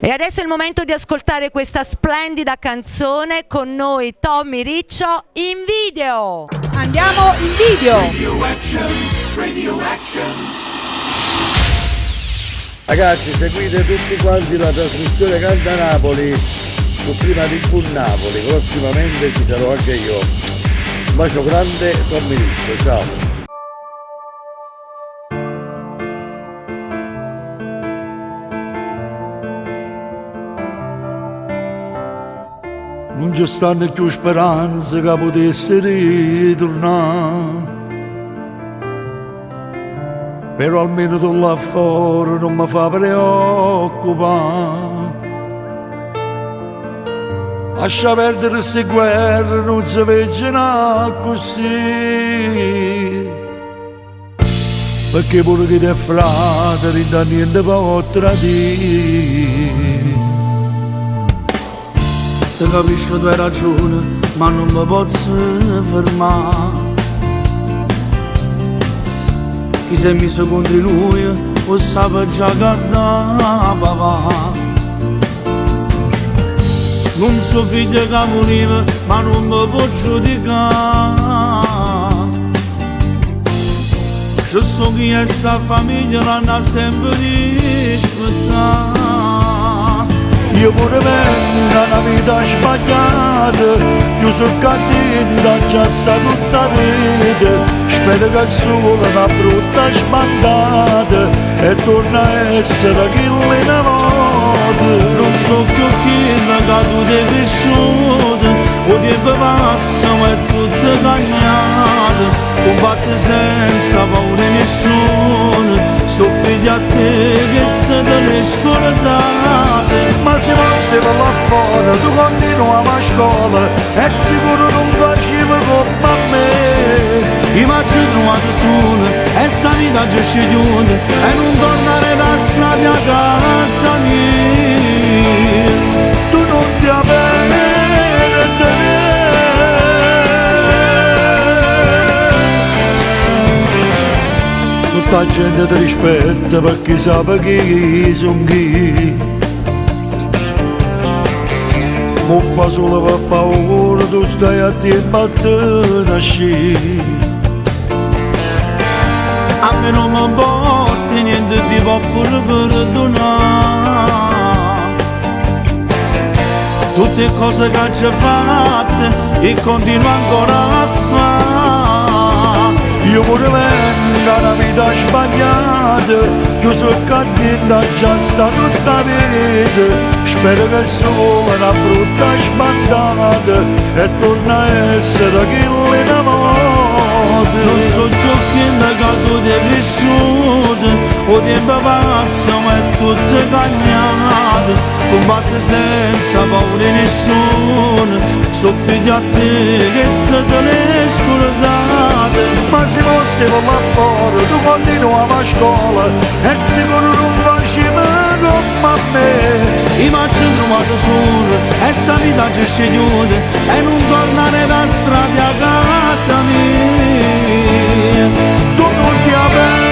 E adesso è il momento di ascoltare questa splendida canzone con noi Tommy Riccio in video. Andiamo in video. Radio Action. Ragazzi, seguite tutti quanti la trasmissione Canta Napoli su Prima TV Napoli, prossimamente ci sarò anche io. Un bacio grande, Tommy Riccio, ciao. Non ci stanno più speranze che potesse ritornare, però almeno tu là fuori non mi fa preoccupare. Lascia perdere queste guerre, non si vedono così, perché pure che te frate non niente può tradire. Te capisco, tu hai ragione, ma non mi posso fermare. Chi si è messo contro lui lo sapeva già guardava. Non so figlio che voleva, ma non mi può giudicare. Ci so chi è sta famiglia, l'hanno sempre rispettata. Io pure vengo una vita sbagliata, io sono cattiva, già sta tutta vita. Spero che solo una brutta sbandata e torna a essere chi le volta. Non so più chi è caduto e vissuto, o tempo passa ma è tutto cagnato. Combatte senza paura di nessuno, sono figli a te che se te ne scordate. Ma se fosse là fuori tu continuava a scuola e sicuro non facevi colpa a me. Immagino trovato solo e sta vita già scegliuta e non tornare da strada a casa mia. Tu non ti avere tutta la gente ti rispetta perché sa chi sono chi. Mo fa solo per paura, tu stai a tempo a te nasci. A me non mi porti niente di può pure perdonare. Tutte cose che ci hai fatte e continua ancora a fare. Io pure vengo una vita sbagliata, io sono cattiva, già sta tutta vita. Spero che solo una brutta sbandata e torna a essere chi le innamora. Non so ciò che è caduto e cresciuto, o tempo passa ma è tutto cagnato. Combatte senza paura di nessuno, sono figli a te che se te ne scordate. Ma se fosse là fuori tu continuava a scuola e sicuro non facevi come a me. Immagino trovato solo e sta vita già scegliuta e non tornare da strada a casa mia. Tu non ti avere